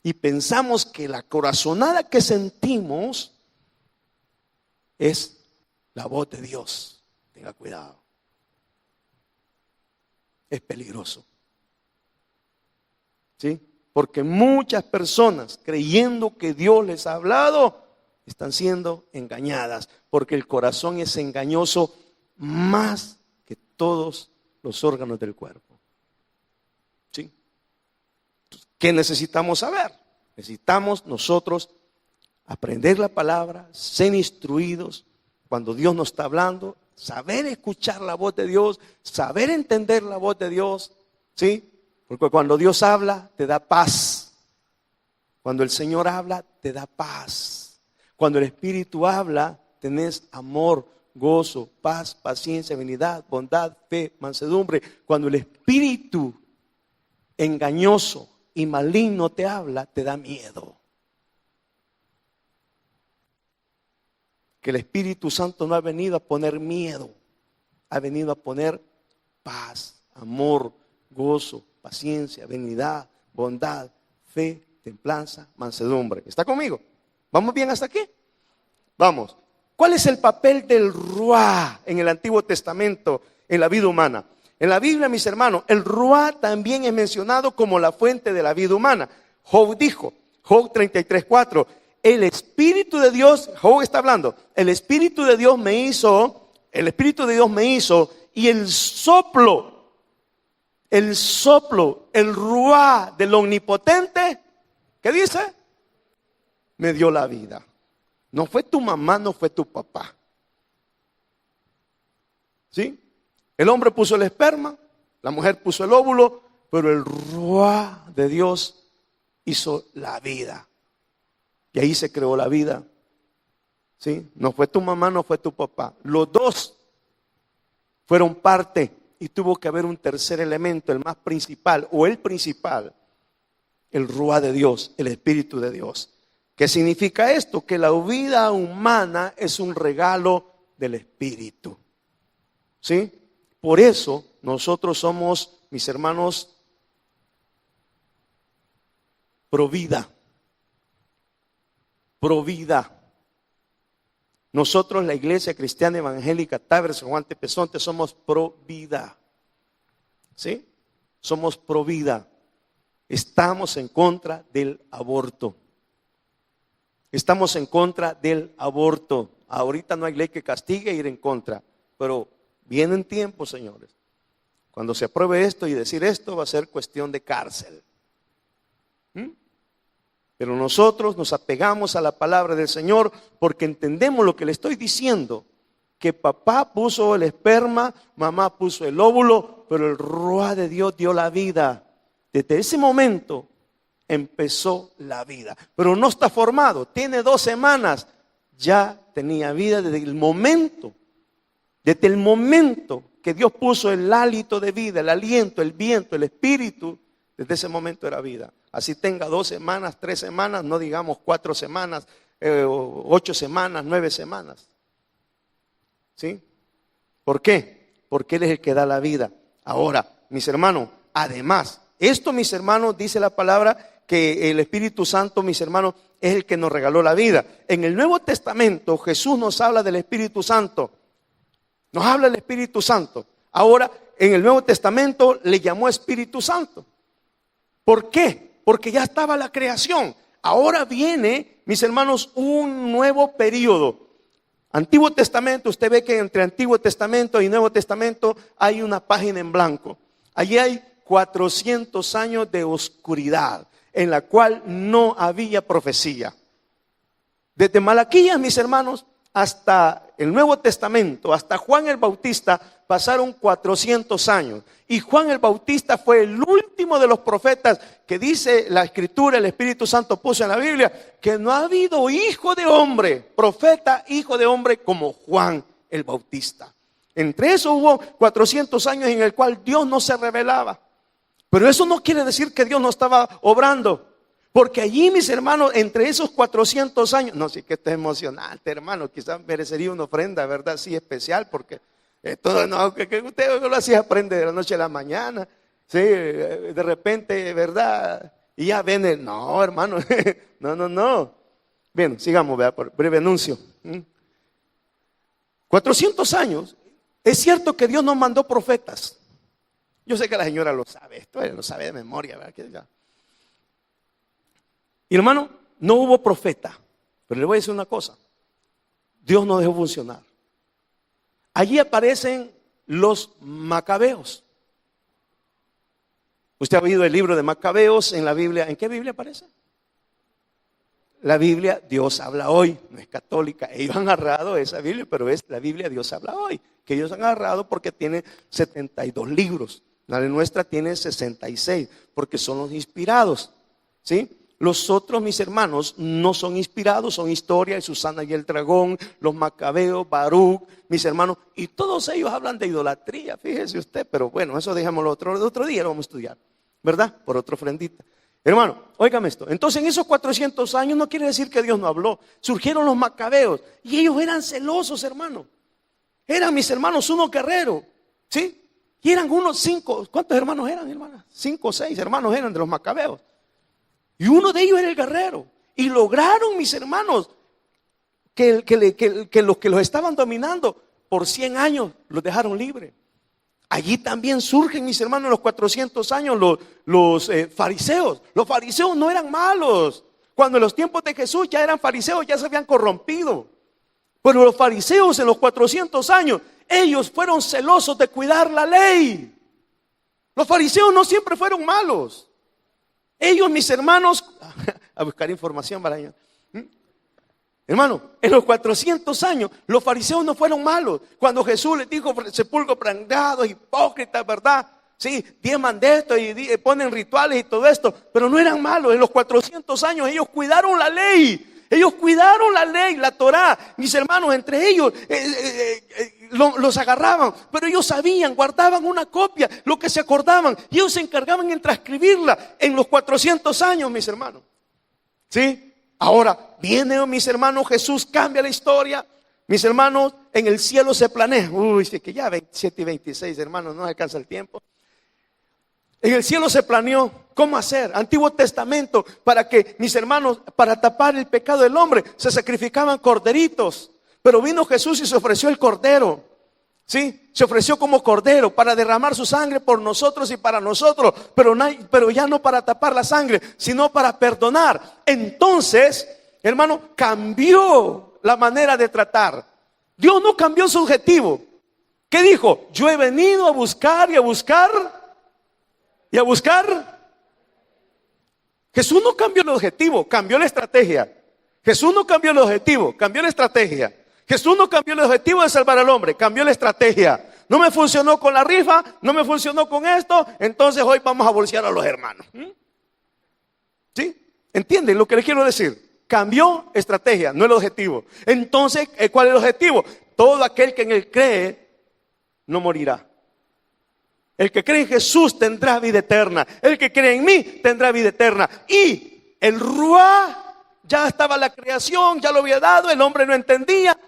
Y pensamos que la corazonada que sentimos es la voz de Dios. Tenga cuidado. Es peligroso. ¿Sí? Porque muchas personas, creyendo que Dios les ha hablado, están siendo engañadas. Porque el corazón es engañoso más que todos los órganos del cuerpo. ¿Sí? ¿Qué necesitamos saber? Necesitamos nosotros aprender la palabra, ser instruidos cuando Dios nos está hablando, saber escuchar la voz de Dios, saber entender la voz de Dios. ¿Sí? Porque cuando Dios habla, te da paz. Cuando el Señor habla, te da paz. Cuando el Espíritu habla, tenés amor, gozo, paz, paciencia, benignidad, bondad, fe, mansedumbre. Cuando el espíritu engañoso y maligno te habla, te da miedo. Que el Espíritu Santo no ha venido a poner miedo, ha venido a poner paz, amor, gozo, paciencia, benignidad, bondad, fe, templanza, mansedumbre. ¿Está conmigo? ¿Vamos bien hasta aquí? Vamos. ¿Cuál es el papel del Ruá en el Antiguo Testamento en la vida humana? En la Biblia, mis hermanos, el Ruá también es mencionado como la fuente de la vida humana. Job dijo, Job 33:4, el Espíritu de Dios, Job está hablando, el Espíritu de Dios me hizo y el soplo, el Ruá del Omnipotente, ¿qué dice? Me dio la vida. No fue tu mamá, no fue tu papá. ¿Sí? El hombre puso el esperma, la mujer puso el óvulo, pero el Ruá de Dios hizo la vida. Y ahí se creó la vida. ¿Sí? No fue tu mamá, no fue tu papá. Los dos fueron parte y tuvo que haber un tercer elemento, el más principal o el principal, el Ruá de Dios, el Espíritu de Dios. ¿Qué significa esto? Que la vida humana es un regalo del Espíritu. ¿Sí? Por eso nosotros somos, mis hermanos, pro vida. Pro vida. Nosotros, la Iglesia Cristiana Evangélica Táber San Juan Tepezonte, somos pro vida. ¿Sí? Somos pro vida. Estamos en contra del aborto. Estamos en contra del aborto. Ahorita no hay ley que castigue ir en contra, pero vienen tiempos, señores, cuando se apruebe esto y decir esto va a ser cuestión de cárcel. Pero nosotros nos apegamos a la palabra del Señor porque entendemos lo que le estoy diciendo, que papá puso el esperma, mamá puso el óvulo, pero el Ruá de Dios dio la vida. Desde ese momento empezó la vida, pero no está formado, tiene 2 semanas, ya tenía vida desde el momento que Dios puso el hálito de vida, el aliento, el viento, el espíritu, desde ese momento era vida. Así tenga 2 semanas, 3 semanas, no digamos 4 semanas, 8 semanas, 9 semanas. ¿Sí? ¿Por qué? Porque Él es el que da la vida. Ahora, mis hermanos, además, esto, mis hermanos, dice la palabra que el Espíritu Santo, mis hermanos, es el que nos regaló la vida. En el Nuevo Testamento Jesús nos habla del Espíritu Santo. Nos habla del Espíritu Santo. Ahora, en el Nuevo Testamento le llamó Espíritu Santo. ¿Por qué? Porque ya estaba la creación. Ahora viene, mis hermanos, un nuevo periodo. Antiguo Testamento, usted ve que entre Antiguo Testamento y Nuevo Testamento hay una página en blanco. Allí hay 400 años de oscuridad en la cual no había profecía. Desde Malaquías, mis hermanos, hasta el Nuevo Testamento, hasta Juan el Bautista, pasaron 400 años. Y Juan el Bautista fue el último de los profetas que dice la Escritura, el Espíritu Santo puso en la Biblia, que no ha habido hijo de hombre, profeta, hijo de hombre como Juan el Bautista. Entre eso hubo 400 años en el cual Dios no se revelaba. Pero eso no quiere decir que Dios no estaba obrando. Porque allí, mis hermanos, entre esos 400 años, no sé, que esto es emocionante, hermano, quizás merecería una ofrenda, ¿verdad? Sí, especial, porque todo, no, que usted lo hacía aprende de la noche a la mañana, sí, de repente, ¿verdad? Y ya ven, no, hermano, no. Bien, sigamos, ¿verdad? Por breve anuncio. 400 años, es cierto que Dios nos mandó profetas. Yo sé que la señora lo sabe, esto lo sabe de memoria, ¿verdad? Y hermano, no hubo profeta, pero le voy a decir una cosa, Dios no dejó funcionar. Allí aparecen los macabeos. ¿Usted ha oído el libro de Macabeos en la Biblia? ¿En qué Biblia aparece? La Biblia Dios habla hoy, no es católica. Ellos han agarrado esa Biblia, pero es la Biblia Dios habla hoy, que ellos han agarrado porque tiene 72 libros. La de nuestra tiene 66, porque son los inspirados, ¿sí? Los otros, mis hermanos, no son inspirados, son historia de Susana y el dragón, los macabeos, Baruch, mis hermanos, y todos ellos hablan de idolatría, fíjese usted, pero bueno, eso dejémoslo otro día, lo vamos a estudiar, ¿verdad? Por otra ofrendita. Hermano, óigame esto, entonces en esos 400 años no quiere decir que Dios no habló, surgieron los macabeos, y ellos eran celosos, hermano, eran mis hermanos unos guerreros, ¿sí? Y eran unos 5, ¿cuántos hermanos eran, hermanas? 5 o 6 hermanos eran de los macabeos. Y uno de ellos era el guerrero. Y lograron, mis hermanos, que los que los estaban dominando por 100 años los dejaron libres. Allí también surgen, mis hermanos, en los 400 años los fariseos. Los fariseos no eran malos. Cuando en los tiempos de Jesús ya eran fariseos, ya se habían corrompido. Pero los fariseos en los 400 años, ellos fueron celosos de cuidar la ley. Los fariseos no siempre fueron malos. Ellos, mis hermanos, a buscar información para ellos. Hermano, en los 400 años, los fariseos no fueron malos. Cuando Jesús les dijo, sepulcros brandados, hipócritas, ¿verdad? Sí, diezman de esto y ponen rituales y todo esto, pero no eran malos. En los 400 años ellos cuidaron la ley. Ellos cuidaron la ley, la Torá. Mis hermanos, entre ellos los agarraban, pero ellos sabían, guardaban una copia, lo que se acordaban, y ellos se encargaban en transcribirla en los 400 años, mis hermanos. ¿Sí? Ahora viene, mis hermanos, Jesús cambia la historia. Mis hermanos, en el cielo se planea. Uy, que ya 27:26, hermanos, no alcanza el tiempo. En el cielo se planeó cómo hacer. Antiguo Testamento, para que, mis hermanos, para tapar el pecado del hombre, se sacrificaban corderitos. Pero vino Jesús y se ofreció el cordero. ¿Sí? Se ofreció como cordero para derramar su sangre por nosotros y para nosotros. Pero ya no para tapar la sangre, sino para perdonar. Entonces, hermano, cambió la manera de tratar. Dios no cambió su objetivo. ¿Qué dijo? Yo he venido a buscar y a buscar y a buscar. Jesús no cambió el objetivo, cambió la estrategia. Jesús no cambió el objetivo, cambió la estrategia. Jesús no cambió el objetivo de salvar al hombre, cambió la estrategia. No me funcionó con la rifa, no me funcionó con esto, entonces hoy vamos a bolsear a los hermanos. ¿Sí? ¿Entienden lo que les quiero decir? Cambió estrategia, no el objetivo. Entonces, ¿cuál es el objetivo? Todo aquel que en él cree no morirá. El que cree en Jesús tendrá vida eterna. El que cree en mí tendrá vida eterna. Y el Ruá, ya estaba la creación, ya lo había dado, el hombre no entendía.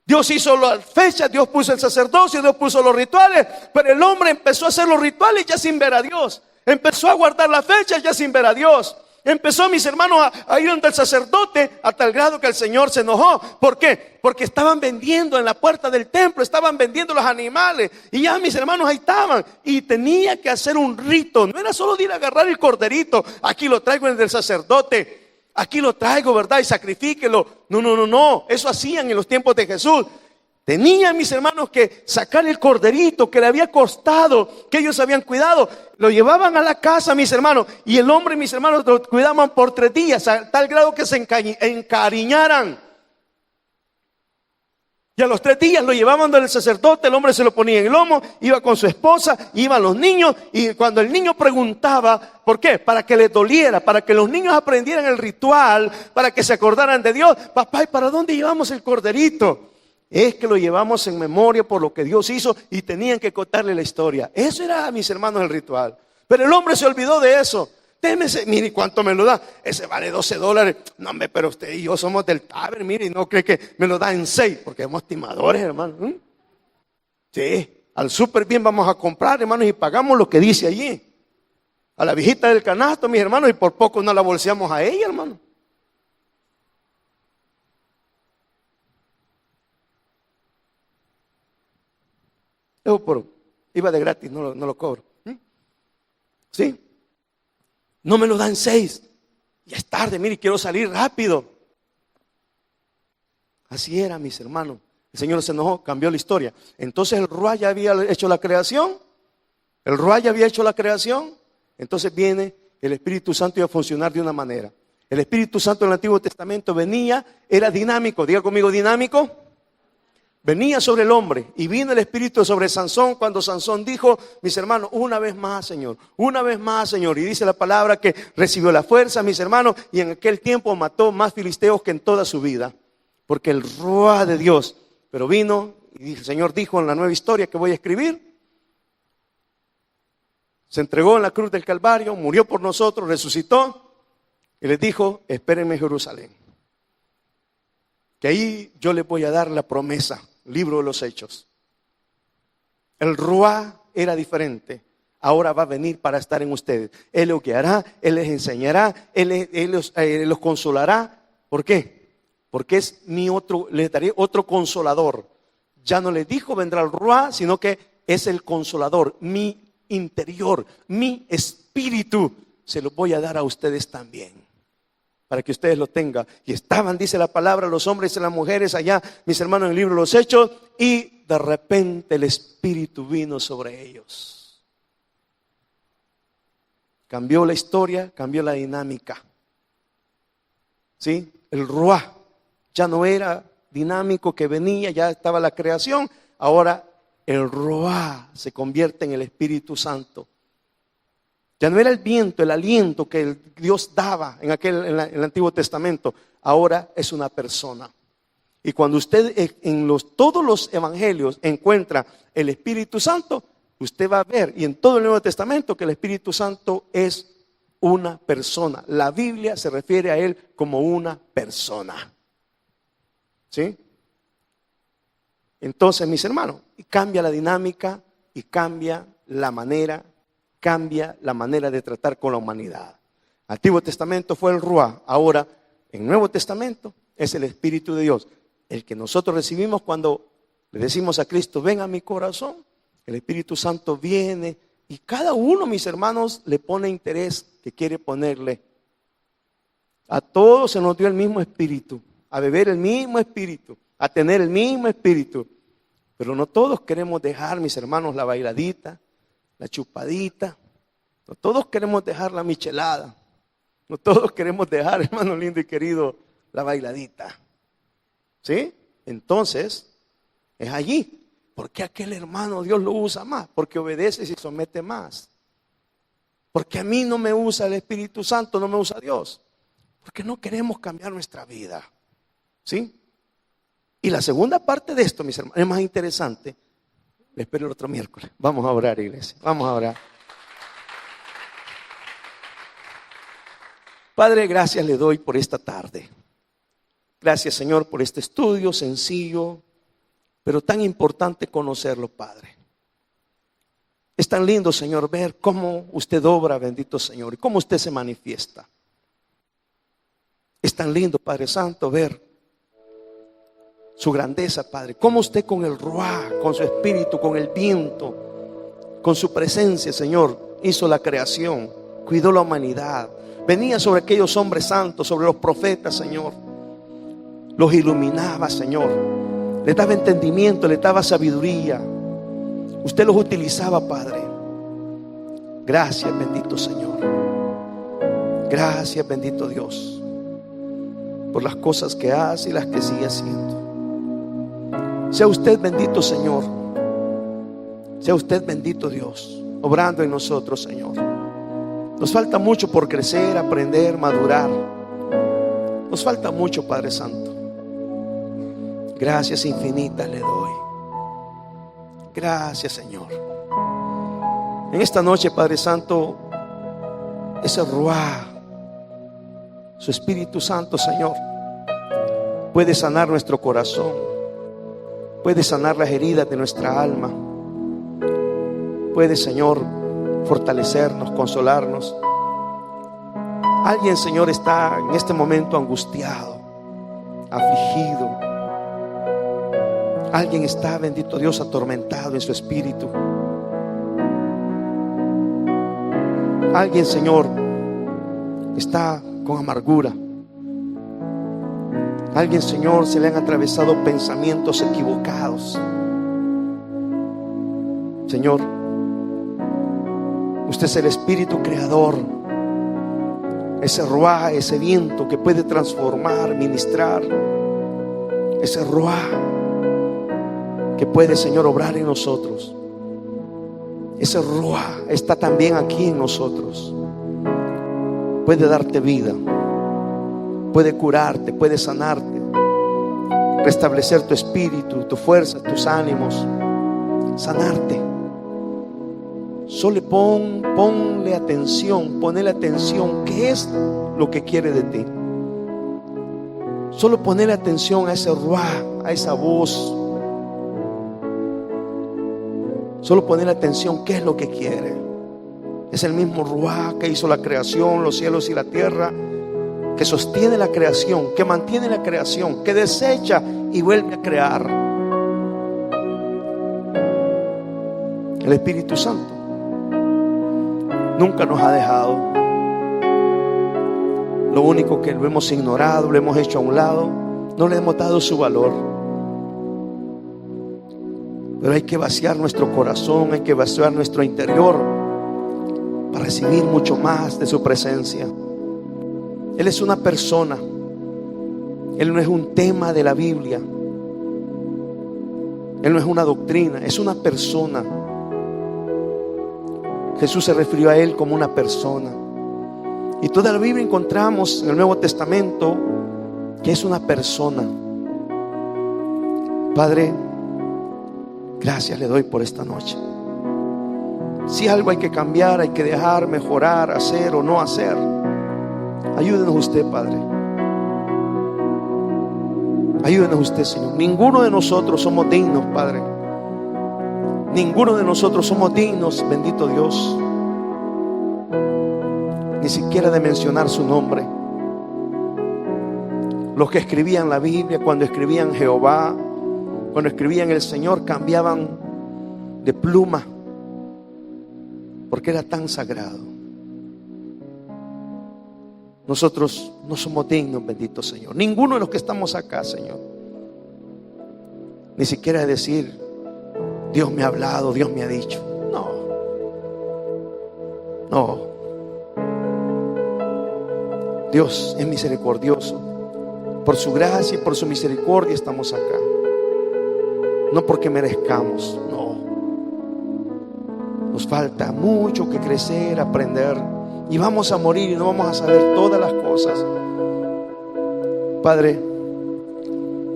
Dios hizo las fechas, Dios puso el sacerdocio, Dios puso los rituales, pero el hombre empezó a hacer los rituales ya sin ver a Dios. Empezó a guardar las fechas ya sin ver a Dios. Empezó, mis hermanos, a ir ante el sacerdote a tal grado que el Señor se enojó. ¿Por qué? Porque estaban vendiendo en la puerta del templo, estaban vendiendo los animales. Y ya, mis hermanos, ahí estaban. Y tenía que hacer un rito. No era solo de ir a agarrar el corderito. Aquí lo traigo en el del sacerdote. Aquí lo traigo, ¿verdad? Y sacrifíquelo. No. Eso hacían en los tiempos de Jesús. Tenían, mis hermanos, que sacar el corderito que le había costado, que ellos habían cuidado. Lo llevaban a la casa, mis hermanos. Y el hombre, mis hermanos, lo cuidaban por 3 días, a tal grado que se encariñaran. Y a los 3 días lo llevaban donde el sacerdote, el hombre se lo ponía en el lomo, iba con su esposa, iban los niños, y cuando el niño preguntaba, ¿por qué? Para que les doliera, para que los niños aprendieran el ritual, para que se acordaran de Dios. Papá, ¿y para dónde llevamos el corderito? Es que lo llevamos en memoria por lo que Dios hizo y tenían que contarle la historia. Eso era, mis hermanos, el ritual. Pero el hombre se olvidó de eso. Mire cuánto me lo da. Ese vale $12. No, hombre, pero usted y yo somos del Taber, mire, y no cree que me lo da en 6, porque somos timadores, hermano. Sí, al súper bien vamos a comprar, hermanos, y pagamos lo que dice allí. A la viejita del canasto, mis hermanos, y por poco no la bolseamos a ella, hermano. Iba de gratis, no lo cobro. ¿Sí? No me lo dan 6. Ya es tarde, mire, quiero salir rápido. Así era, mis hermanos. El Señor se enojó, cambió la historia. Entonces el Ruá ya había hecho la creación. El Ruá ya había hecho la creación. Entonces viene el Espíritu Santo y a funcionar de una manera. El Espíritu Santo en el Antiguo Testamento venía, era dinámico. Diga conmigo, dinámico. Venía sobre el hombre y vino el Espíritu sobre Sansón cuando Sansón dijo, mis hermanos, una vez más, Señor, y dice la palabra que recibió la fuerza, mis hermanos, y en aquel tiempo mató más filisteos que en toda su vida, porque el Ruá de Dios, pero vino y el Señor dijo en la nueva historia que voy a escribir, se entregó en la cruz del Calvario, murió por nosotros, resucitó y les dijo, espérenme en Jerusalén, que ahí yo les voy a dar la promesa. Libro de los Hechos. El Ruá era diferente. Ahora va a venir para estar en ustedes. Él los guiará, Él les enseñará, Él los consolará. ¿Por qué? Porque les daré otro consolador. Ya no les dijo vendrá el Ruá, sino que es el consolador. Mi interior, mi espíritu, se lo voy a dar a ustedes también. Para que ustedes lo tengan. Y estaban, dice la palabra, los hombres y las mujeres allá, mis hermanos, en el libro de los Hechos, y de repente el Espíritu vino sobre ellos. Cambió la historia, cambió la dinámica. ¿Sí? El Ruá ya no era dinámico que venía, ya estaba la creación. Ahora el Ruá se convierte en el Espíritu Santo. Ya no era el viento, el aliento que Dios daba en el Antiguo Testamento. Ahora es una persona. Y cuando usted en todos los evangelios encuentra el Espíritu Santo, usted va a ver, y en todo el Nuevo Testamento, que el Espíritu Santo es una persona. La Biblia se refiere a Él como una persona. ¿Sí? Entonces, mis hermanos, cambia la dinámica y cambia la manera de tratar con la humanidad. Antiguo Testamento fue el Ruá, ahora en Nuevo Testamento es el Espíritu de Dios, el que nosotros recibimos cuando le decimos a Cristo, ven a mi corazón. El Espíritu Santo viene y cada uno, mis hermanos, le pone interés que quiere ponerle. A todos se nos dio el mismo Espíritu, a beber el mismo Espíritu, a tener el mismo Espíritu. Pero no todos queremos dejar, mis hermanos, la bailadita, la chupadita. No todos queremos dejar la michelada. No todos queremos dejar, hermano lindo y querido, la bailadita. ¿Sí? Entonces, es allí. ¿Por qué aquel hermano Dios lo usa más? Porque obedece y se somete más. Porque a mí no me usa el Espíritu Santo, no me usa Dios. Porque no queremos cambiar nuestra vida. ¿Sí? Y la segunda parte de esto, mis hermanos, es más interesante. Les espero el otro miércoles. Vamos a orar, iglesia. Vamos a orar. Padre, gracias le doy por esta tarde. Gracias, Señor, por este estudio sencillo, pero tan importante conocerlo, Padre. Es tan lindo, Señor, ver cómo usted obra, bendito Señor, y cómo usted se manifiesta. Es tan lindo, Padre Santo, ver su grandeza, Padre. Cómo usted con el Ruá, con su espíritu, con el viento, con su presencia, Señor, hizo la creación, cuidó la humanidad. Venía sobre aquellos hombres santos, sobre los profetas, Señor. Los iluminaba, Señor. Les daba entendimiento, les daba sabiduría. Usted los utilizaba, Padre. Gracias, bendito Señor. Gracias, bendito Dios, por las cosas que hace y las que sigue haciendo. Sea usted bendito, Señor. Sea usted bendito, Dios, obrando en nosotros, Señor. Nos falta mucho por crecer, aprender, madurar. Nos falta mucho, Padre Santo. Gracias infinitas le doy. Gracias, Señor. En esta noche, Padre Santo, ese Ruá, su Espíritu Santo, Señor, puede sanar nuestro corazón, puede sanar las heridas de nuestra alma, puede, Señor, fortalecernos, consolarnos. Alguien, Señor, está en este momento angustiado, afligido. Alguien está, bendito Dios, atormentado en su espíritu. Alguien, Señor, está con amargura. Alguien, Señor, se le han atravesado pensamientos equivocados. Señor, usted es el Espíritu Creador, ese Ruá, ese viento que puede transformar, ministrar, ese Ruá que puede, Señor, obrar en nosotros. Ese Ruá está también aquí en nosotros. Puede darte vida, puede curarte, puede sanarte, restablecer tu espíritu, tu fuerza, tus ánimos, sanarte. Solo ponle atención, ponle atención. ¿Qué es lo que quiere de ti? Solo ponle atención a ese Ruá, a esa voz. Solo ponle atención. ¿Qué es lo que quiere? Es el mismo Ruá que hizo la creación, los cielos y la tierra, que sostiene la creación, que mantiene la creación, que desecha y vuelve a crear. El Espíritu Santo nunca nos ha dejado. Lo único que lo hemos ignorado, lo hemos hecho a un lado, no le hemos dado su valor. Pero hay que vaciar nuestro corazón, hay que vaciar nuestro interior para recibir mucho más de su presencia. Él es una persona. Él no es un tema de la Biblia. Él no es una doctrina, es una persona. Jesús se refirió a Él como una persona. Y toda la Biblia encontramos en el Nuevo Testamento que es una persona. Padre, gracias le doy por esta noche. Si algo hay que cambiar, hay que dejar, mejorar, hacer o no hacer, ayúdenos usted, Padre. Ayúdenos usted, Señor. Ninguno de nosotros somos dignos, Padre. Ninguno de nosotros somos dignos, bendito Dios, ni siquiera de mencionar su nombre. Los que escribían la Biblia, cuando escribían Jehová, cuando escribían el Señor, cambiaban de pluma, porque era tan sagrado. Nosotros no somos dignos, bendito Señor. Ninguno de los que estamos acá, Señor, ni siquiera de decir: Dios me ha hablado, Dios me ha dicho. No. Dios es misericordioso. Por su gracia y por su misericordia estamos acá. No porque merezcamos, no. Nos falta mucho que crecer, aprender, y vamos a morir y no vamos a saber todas las cosas. Padre,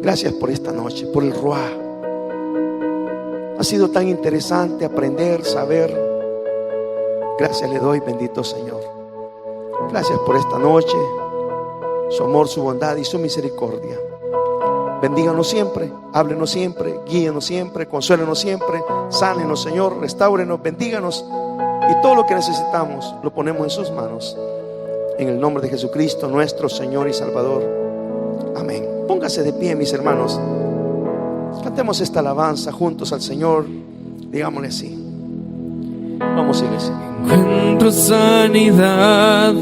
gracias por esta noche, por el Ruá. Ha sido tan interesante aprender, saber. Gracias le doy, bendito Señor. Gracias por esta noche, su amor, su bondad y su misericordia. Bendíganos siempre, háblenos siempre, guíenos siempre, consuélenos siempre, sánenos, Señor, restáurenos, bendíganos, y todo lo que necesitamos lo ponemos en sus manos. En el nombre de Jesucristo, nuestro Señor y Salvador. Amén. Póngase de pie, mis hermanos. Cantemos esta alabanza juntos al Señor. Digámosle así. Vamos, iglesia. Encuentro sanidad